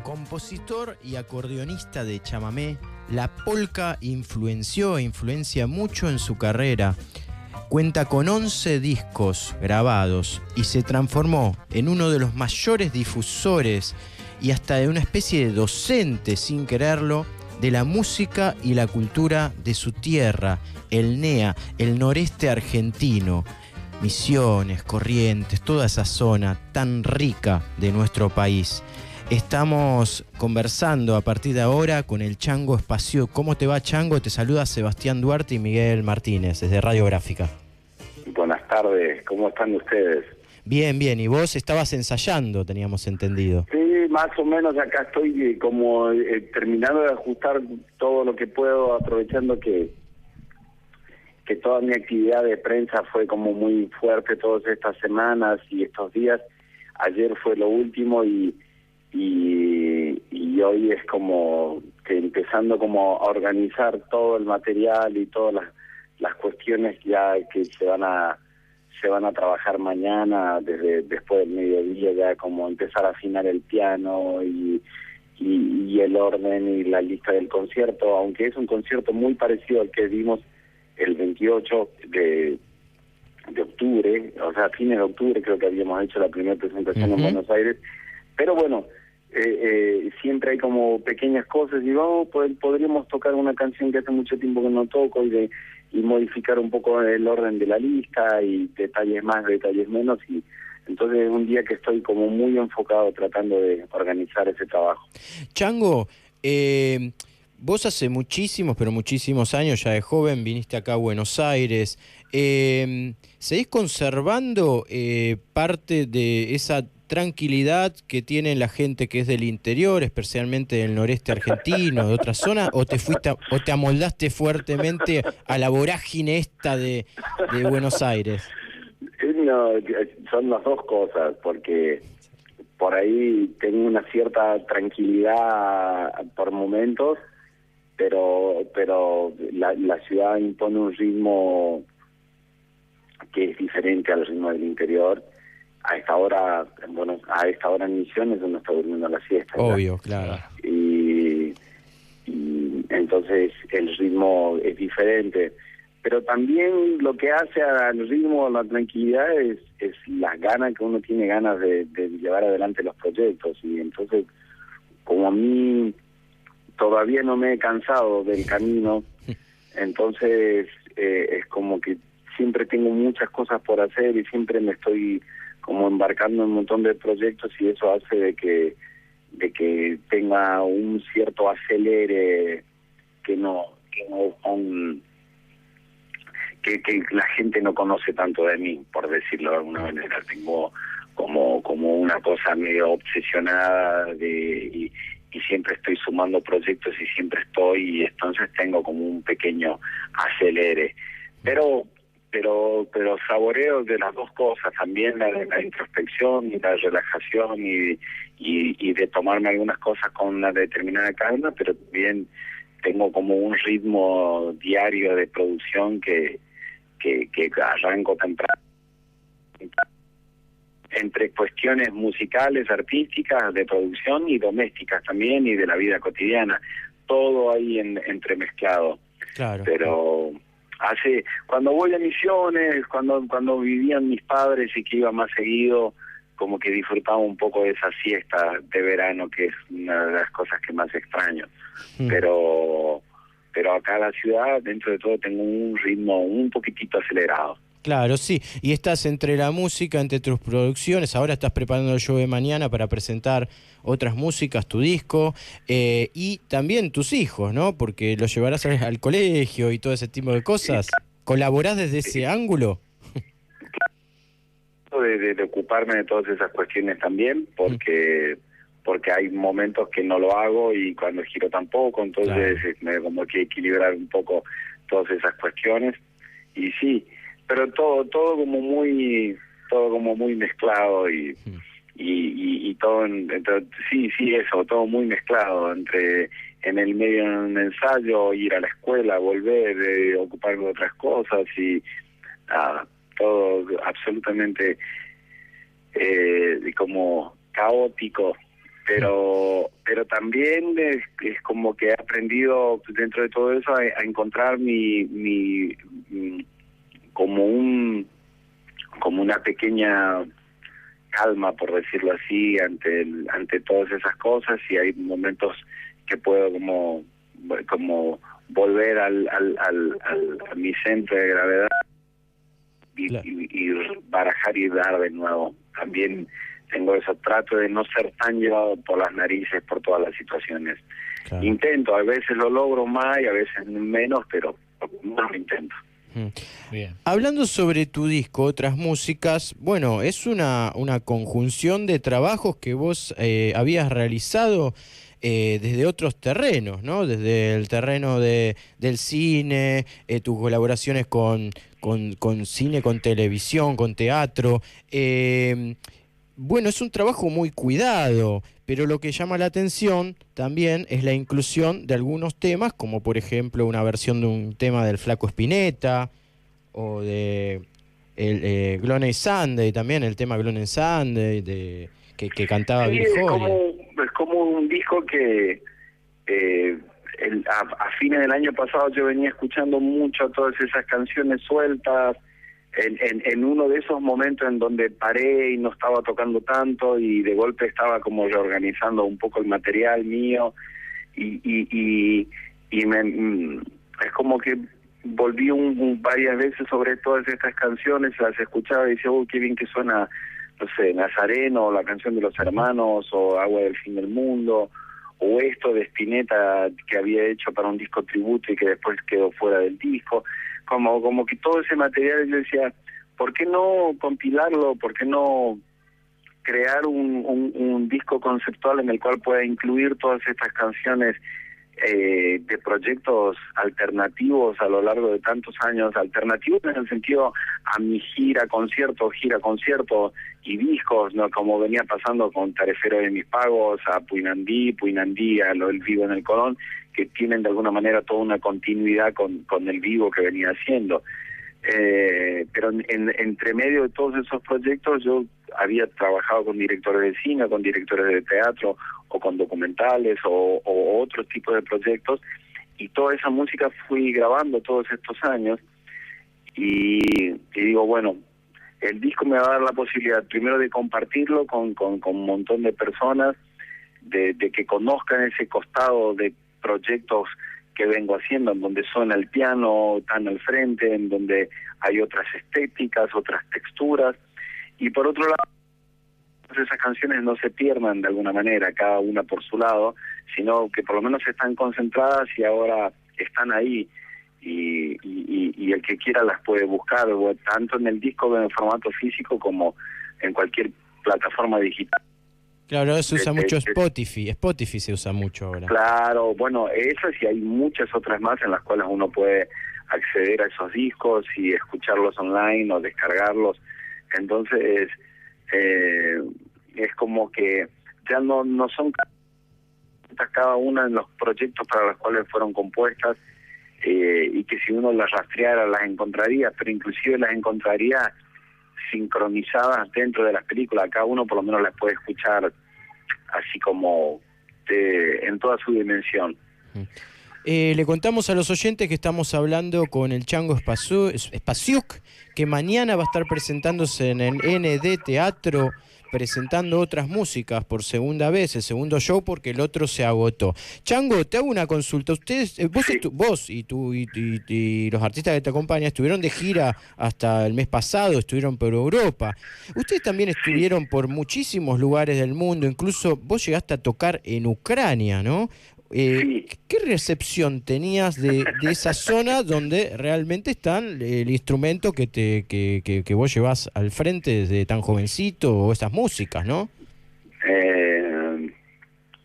Compositor y acordeonista de chamamé, la polka influencia mucho en su carrera. Cuenta con 11 discos grabados y se transformó en uno de los mayores difusores y hasta de una especie de docente, sin quererlo, de la música y la cultura de su tierra, el NEA, el noreste argentino. Misiones, Corrientes, toda esa zona tan rica de nuestro país. Estamos conversando a partir de ahora con el Chango Espacio. ¿Cómo te va, Chango? Te saluda Sebastián Duarte y Miguel Martínez, desde Radiográfica. Buenas tardes, ¿cómo están ustedes? Bien, bien. ¿Y vos estabas ensayando, teníamos entendido? Sí, más o menos acá estoy como terminando de ajustar todo lo que puedo, aprovechando que toda mi actividad de prensa fue como muy fuerte todas estas semanas y estos días. Ayer fue lo último y hoy es como que empezando como a organizar todo el material y todas las cuestiones ya que se van a trabajar mañana, desde después del mediodía, ya como empezar a afinar el piano y el orden y la lista del concierto, aunque es un concierto muy parecido al que vimos el 28 de octubre, o sea, a fines de octubre creo que habíamos hecho la primera presentación en Buenos Aires, pero bueno, siempre hay como pequeñas cosas y podríamos tocar una canción que hace mucho tiempo que no toco y modificar un poco el orden de la lista y detalles más, detalles menos, y entonces es un día que estoy como muy enfocado tratando de organizar ese trabajo. Chango, vos hace muchísimos, pero muchísimos años, ya de joven, viniste acá a Buenos Aires. ¿Seguís conservando parte de esa tranquilidad que tiene la gente que es del interior, especialmente del noreste argentino, de otras zonas, o te amoldaste fuertemente a la vorágine esta de Buenos Aires? No, son las dos cosas, porque por ahí tengo una cierta tranquilidad por momentos, pero la ciudad impone un ritmo que es diferente al ritmo del interior. A esta hora en Misiones uno está durmiendo la siesta. Obvio, claro. Y entonces el ritmo es diferente. Pero también lo que hace al ritmo, a la tranquilidad, es las ganas que uno tiene ganas de llevar adelante los proyectos. Y entonces, como a mí todavía no me he cansado del camino, entonces es como que siempre tengo muchas cosas por hacer y siempre me estoy como embarcando en un montón de proyectos, y eso hace de que tenga un cierto acelere que la gente no conoce tanto de mí, por decirlo de alguna manera. Tengo como una cosa medio obsesionada y siempre estoy sumando proyectos y siempre y entonces tengo como un pequeño acelere, pero saboreo de las dos cosas, también la introspección y la relajación y de tomarme algunas cosas con una determinada calma, pero también tengo como un ritmo diario de producción que arranco temprano, entre cuestiones musicales, artísticas, de producción y domésticas también, y de la vida cotidiana, todo ahí entremezclado. Claro. Pero cuando voy a Misiones, cuando vivían mis padres y que iba más seguido, como que disfrutaba un poco de esa siesta de verano, que es una de las cosas que más extraño. Pero acá en la ciudad, dentro de todo, tengo un ritmo un poquitito acelerado. Claro, sí. Y estás entre la música, entre tus producciones. Ahora estás preparando el show de mañana para presentar otras músicas, tu disco, y también tus hijos, ¿no? Porque los llevarás al colegio y todo ese tipo de cosas. ¿Colaborás desde ese ángulo? De ocuparme de todas esas cuestiones también, porque hay momentos que no lo hago y cuando giro tampoco, entonces me como que equilibrar un poco todas esas cuestiones. Y sí, pero todo como muy mezclado y todo sí, eso, todo muy mezclado, entre en el medio de un ensayo, ir a la escuela, volver, ocuparme de otras cosas y todo absolutamente como caótico pero también es como que he aprendido dentro de todo eso a encontrar como una pequeña calma, por decirlo así, ante todas esas cosas, y hay momentos que puedo como volver a mi centro de gravedad y barajar y dar de nuevo. También tengo eso, trato de no ser tan llevado por las narices por todas las situaciones. Claro. Intento, a veces lo logro más y a veces menos, pero no lo intento. Bien. Hablando sobre tu disco, Otras Músicas, bueno, es una conjunción de trabajos que vos habías realizado desde otros terrenos, ¿no? Desde el terreno del cine, tus colaboraciones con cine, con televisión, con teatro. Bueno, es un trabajo muy cuidado, pero lo que llama la atención también es la inclusión de algunos temas, como por ejemplo una versión de un tema del Flaco Spinetta, o de Glone Sunday, también el tema Glone Sunday, que cantaba Sí, Bill Haley. es como un disco que a fines del año pasado yo venía escuchando mucho todas esas canciones sueltas, en uno de esos momentos en donde paré y no estaba tocando tanto y de golpe estaba como reorganizando un poco el material mío y es como que volví varias veces sobre todas estas canciones, las escuchaba y decía, uy, qué bien que suena, no sé, Nazareno, la canción de los hermanos, o Agua del fin del mundo, o esto de Spinetta que había hecho para un disco tributo y que después quedó fuera del disco, como que todo ese material yo decía, ¿por qué no compilarlo? ¿Por qué no crear un disco conceptual en el cual pueda incluir todas estas canciones de proyectos alternativos a lo largo de tantos años, alternativos en el sentido a mi gira concierto y discos, ¿no? Como venía pasando con Tarefero de mis pagos, a Puinandí, a lo del vivo en el Colón, que tienen de alguna manera toda una continuidad con el vivo que venía haciendo. Pero entre medio de todos esos proyectos yo había trabajado con directores de cine, con directores de teatro o con documentales o otros tipos de proyectos, y toda esa música fui grabando todos estos años y digo, bueno, el disco me va a dar la posibilidad primero de compartirlo con un montón de personas, de que conozcan ese costado de proyectos que vengo haciendo, en donde suena el piano tan al frente, en donde hay otras estéticas, otras texturas, y por otro lado, esas canciones no se pierdan de alguna manera, cada una por su lado, sino que por lo menos están concentradas y ahora están ahí, y el que quiera las puede buscar, tanto en el disco en formato físico como en cualquier plataforma digital. Claro, ahora se usa mucho Spotify se usa mucho ahora. Claro, bueno, esas y hay muchas otras más en las cuales uno puede acceder a esos discos y escucharlos online o descargarlos. Entonces, es como que ya no son cada una en los proyectos para los cuales fueron compuestas, y que si uno las rastreara las encontraría, pero inclusive las encontraría sincronizadas dentro de las películas. Cada uno por lo menos las puede escuchar así como en toda su dimensión. Le contamos a los oyentes que estamos hablando con el Chango Spasiuk, que mañana va a estar presentándose en el ND Teatro, presentando Otras Músicas por segunda vez, el segundo show, porque el otro se agotó. Chango, te hago una consulta. Ustedes, vos y los artistas que te acompañan estuvieron de gira hasta el mes pasado, estuvieron por Europa. Ustedes también estuvieron por muchísimos lugares del mundo, incluso vos llegaste a tocar en Ucrania, ¿no? Sí. ¿Qué recepción tenías de esa zona donde realmente están el instrumento que vos llevás al frente desde tan jovencito, o esas músicas, ¿no?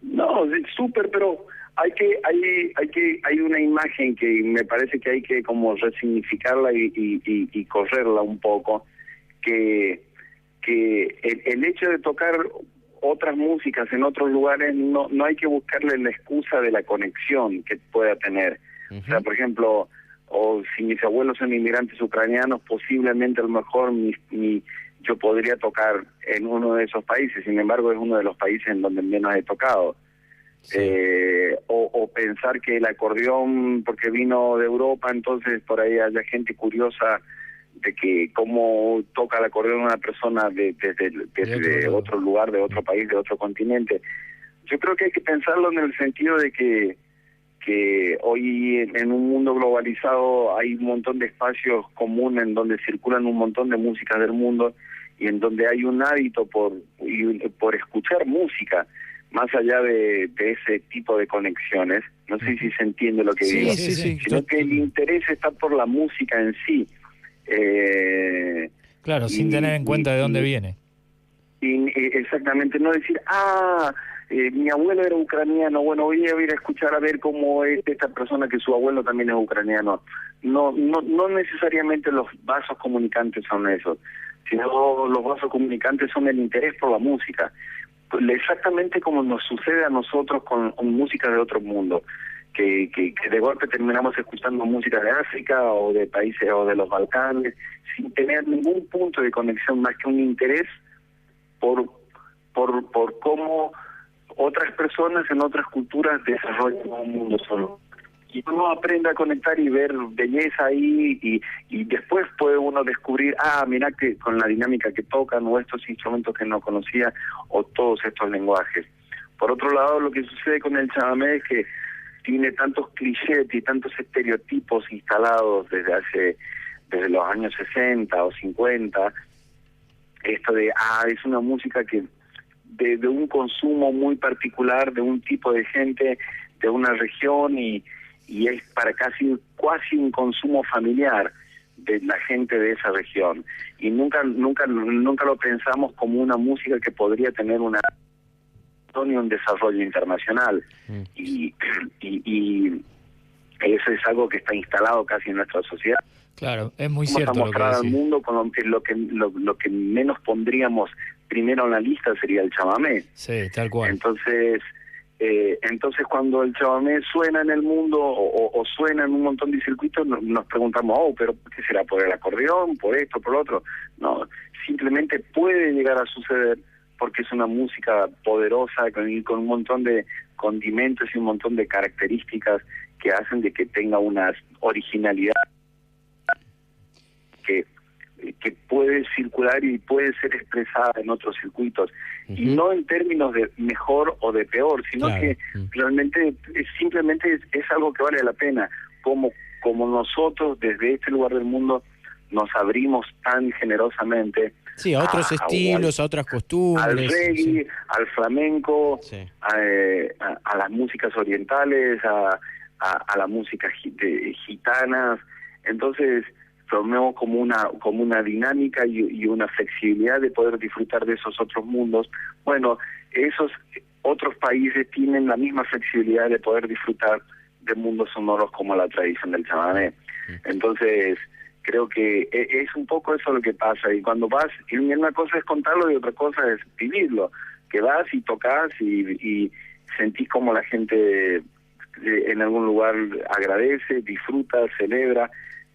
No, súper, pero hay una imagen que me parece que hay que como resignificarla y correrla un poco, que el hecho de tocar otras músicas en otros lugares no hay que buscarle la excusa de la conexión que pueda tener. O sea, por ejemplo, o si mis abuelos son inmigrantes ucranianos, posiblemente a lo mejor mi yo podría tocar en uno de esos países. Sin embargo, es uno de los países en donde menos he tocado. Sí. O pensar que el acordeón, porque vino de Europa, entonces por ahí haya gente curiosa de que cómo toca el acordeón una persona desde otro lugar, de otro país, de otro continente. Yo creo que hay que pensarlo en el sentido de que hoy en un mundo globalizado hay un montón de espacios comunes en donde circulan un montón de músicas del mundo y en donde hay un hábito por escuchar música, más allá de ese tipo de conexiones. No sé si se entiende lo que digo. Sí. Sino que el interés está por la música en sí. Claro, sin tener en cuenta de dónde viene. Exactamente, no decir, mi abuelo era ucraniano, bueno, voy a ir a escuchar a ver cómo es esta persona que su abuelo también es ucraniano. No necesariamente los vasos comunicantes son esos, sino los vasos comunicantes son el interés por la música. Exactamente como nos sucede a nosotros con música de otro mundo, que de golpe terminamos escuchando música de África o de países o de los Balcanes, sin tener ningún punto de conexión más que un interés por cómo otras personas en otras culturas desarrollan un mundo solo. Y uno aprende a conectar y ver belleza ahí, y después puede uno descubrir, mira que con la dinámica que tocan, o estos instrumentos que no conocía, o todos estos lenguajes. Por otro lado, lo que sucede con el chamamé es que tiene tantos clichés y tantos estereotipos instalados desde los años 60 o 50, esto de, es una música que de un consumo muy particular, de un tipo de gente, de una región, y es para casi un consumo familiar de la gente de esa región. Y nunca lo pensamos como una música que podría tener un desarrollo internacional. Y eso es algo que está instalado casi en nuestra sociedad. Claro, es muy cierto lo que mostrar al decís. mundo con lo que menos pondríamos primero en la lista sería el chamamé. Sí, tal cual. Entonces cuando el chamamé suena en el mundo o suena en un montón de circuitos, nos preguntamos, pero ¿por qué será? ¿Por el acordeón? ¿Por esto? ¿Por lo otro? No, simplemente puede llegar a suceder porque es una música poderosa con un montón de condimentos y un montón de características que hacen de que tenga una originalidad que puede circular y puede ser expresada en otros circuitos, y no en términos de mejor o de peor, sino que realmente simplemente es algo que vale la pena, como nosotros desde este lugar del mundo nos abrimos tan generosamente a otros estilos, a otras costumbres, al reggae, al flamenco, a las músicas orientales, a la música gitanas. Entonces formemos como una dinámica y una flexibilidad de poder disfrutar de esos otros mundos. Bueno, esos otros países tienen la misma flexibilidad de poder disfrutar de mundos sonoros como la tradición del chamamé. Entonces creo que es un poco eso lo que pasa, y cuando vas, y una cosa es contarlo y otra cosa es vivirlo, que vas y tocas y sentís como la gente en algún lugar agradece, disfruta, celebra,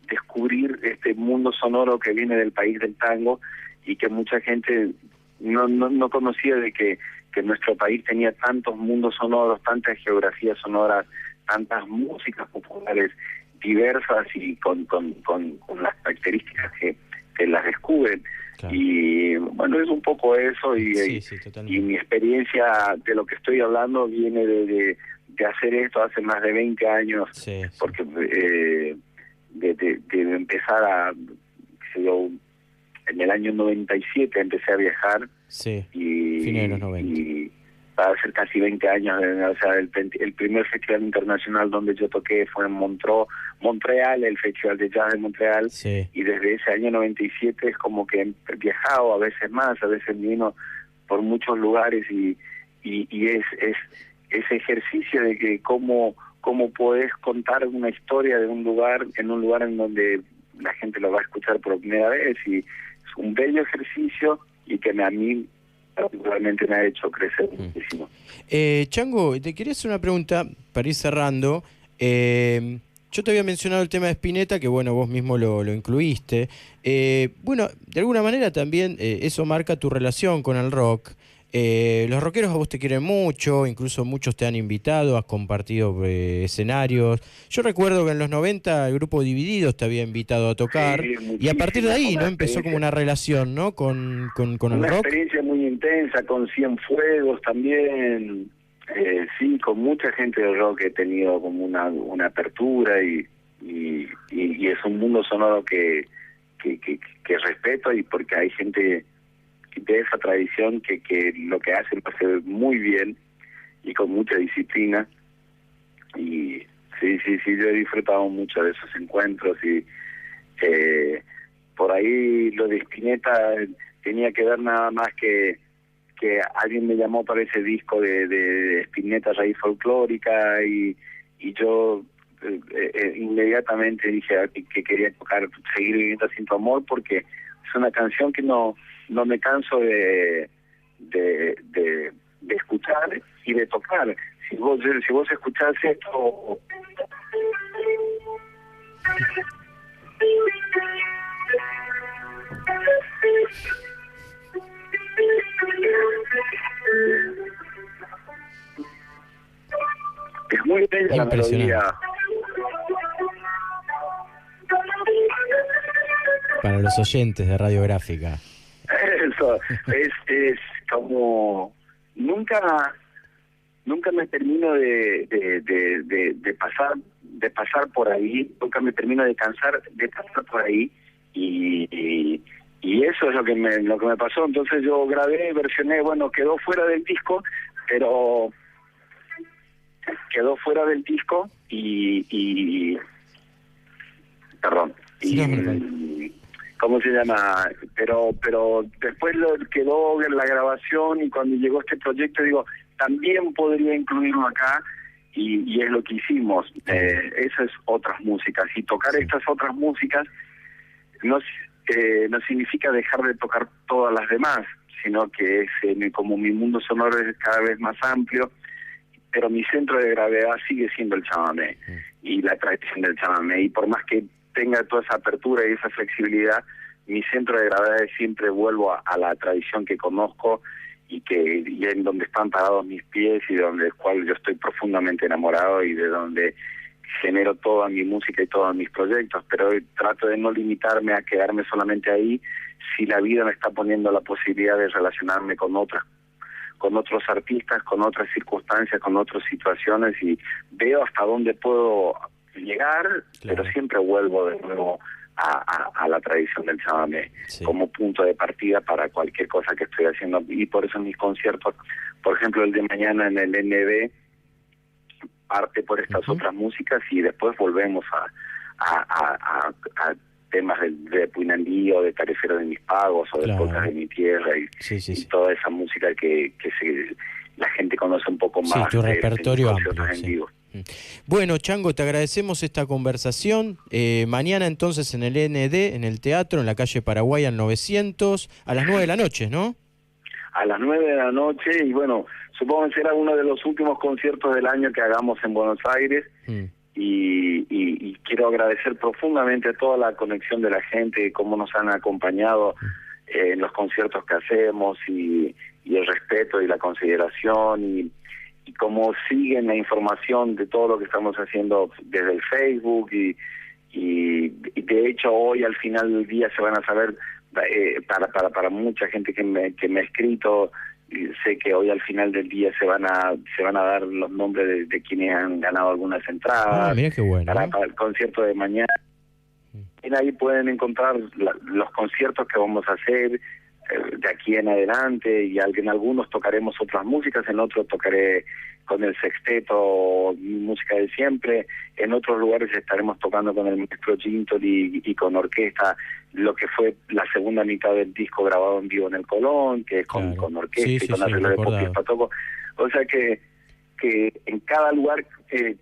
descubrir este mundo sonoro que viene del país del tango y que mucha gente no conocía, de que nuestro país tenía tantos mundos sonoros, tantas geografías sonoras, tantas músicas populares diversas y con las características que las descubren. Claro. Y bueno, es un poco eso, y mi experiencia de lo que estoy hablando viene de hacer esto hace más de 20 años, porque de empezar en el año 97 empecé a viajar, fines de los 90. Y va a ser casi 20 años, o sea, el primer festival internacional donde yo toqué fue en Montreal, el Festival de Jazz de Montreal, y desde ese año 97 es como que he viajado, a veces más, a veces menos, por muchos lugares, y es ese ejercicio de que cómo podés contar una historia de un lugar en donde la gente lo va a escuchar por primera vez, y es un bello ejercicio y que a mí realmente me ha hecho crecer muchísimo. Chango, te quería hacer una pregunta para ir cerrando. Yo te había mencionado el tema de Spinetta, que bueno, vos mismo lo incluiste. Bueno, de alguna manera también eso marca tu relación con el rock. Los rockeros a vos te quieren mucho, incluso muchos te han invitado, has compartido escenarios. Yo recuerdo que en los 90 el grupo Divididos te había invitado a tocar, Sí, y a partir de ahí, ¿no? una Empezó como experiencia, una relación, ¿no? Con el una rock. experiencia muy intensa, con Cienfuegos también. Sí, con mucha gente del rock he tenido como una apertura y es un mundo sonoro que respeto, y porque hay gente de esa tradición que lo que hacen lo hace muy bien y con mucha disciplina. Y sí, yo he disfrutado mucho de esos encuentros, y por ahí lo de Spinetta tenía que ver nada más que alguien me llamó para ese disco de Spinetta Raíz Folclórica, y yo inmediatamente dije que quería tocar Seguir Viviendo Sin Tu Amor, porque es una canción que no me canso de escuchar y de tocar. Si vos escuchás esto, es muy bella la melodía. Para los oyentes de Radiográfica. Eso, es como nunca me termino de pasar por ahí, nunca me termino de cansar de pasar por ahí, y eso es lo que me pasó. Entonces yo grabé, versioné, bueno, quedó fuera del disco, pero quedó fuera del disco y perdón, ¿cómo se llama? Pero después quedó en la grabación, y cuando llegó este proyecto digo, también podría incluirlo acá, y es lo que hicimos. Esas otras músicas, y tocar estas otras músicas no significa dejar de tocar todas las demás, sino que es como mi mundo sonoro es cada vez más amplio, pero mi centro de gravedad sigue siendo el chamamé y la tradición del chamamé, y por más que tenga toda esa apertura y esa flexibilidad, mi centro de gravedad es siempre vuelvo a la tradición que conozco y en donde están parados mis pies, y del cual yo estoy profundamente enamorado, y de donde genero toda mi música y todos mis proyectos. Pero trato de no limitarme a quedarme solamente ahí, si la vida me está poniendo la posibilidad de relacionarme con otros artistas, con otras circunstancias, con otras situaciones, y veo hasta dónde puedo llegar, claro. Pero siempre vuelvo de nuevo a la tradición del chamamé, sí, como punto de partida para cualquier cosa que estoy haciendo. Y por eso en mis conciertos, por ejemplo el de mañana en el NB, parte por estas otras músicas, y después volvemos a temas de Puinandí, o de Tarecero de Mis Pagos, o de Polcas de Mi Tierra, y toda esa música que la gente conoce un poco más. Sí, tu repertorio amplio. En vivo. Bueno, Chango, te agradecemos esta conversación. Mañana entonces en el ND, en el teatro, en la calle Paraguay al 900, a las 9 de la noche, ¿no? A las 9 de la noche, y bueno, supongo que será uno de los últimos conciertos del año que hagamos en Buenos Aires. Y quiero agradecer profundamente toda la conexión de la gente, cómo nos han acompañado en los conciertos que hacemos, y el respeto y la consideración, y cómo siguen la información de todo lo que estamos haciendo desde el Facebook, y de hecho hoy al final del día se van a saber, para mucha gente que me ha escrito, sé que hoy al final del día se van a dar los nombres de quienes han ganado algunas entradas. Mira qué bueno. Para el concierto de mañana. Y ahí pueden encontrar los conciertos que vamos a hacer de aquí en adelante, y en algunos tocaremos otras músicas, en otros tocaré con el sexteto música de siempre, en otros lugares estaremos tocando con el maestro Gintoli y con orquesta, lo que fue la segunda mitad del disco grabado en vivo en el Colón, que es con orquesta y con arreglo de Popis Patoco. O sea que en cada lugar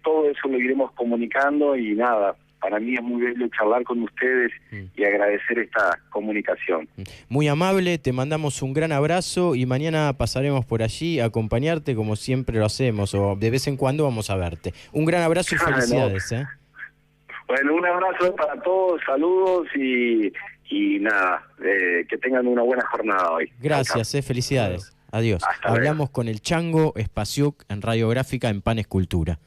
todo eso lo iremos comunicando, y nada, para mí es muy bello charlar con ustedes y agradecer esta comunicación. Muy amable, te mandamos un gran abrazo, y mañana pasaremos por allí a acompañarte como siempre lo hacemos, o de vez en cuando vamos a verte. Un gran abrazo y felicidades. Bueno, un abrazo para todos, saludos y nada, que tengan una buena jornada hoy. Gracias, felicidades. Adiós. Hasta luego. Hablamos con el Chango Spasiuk en Radiográfica en Pan Escultura.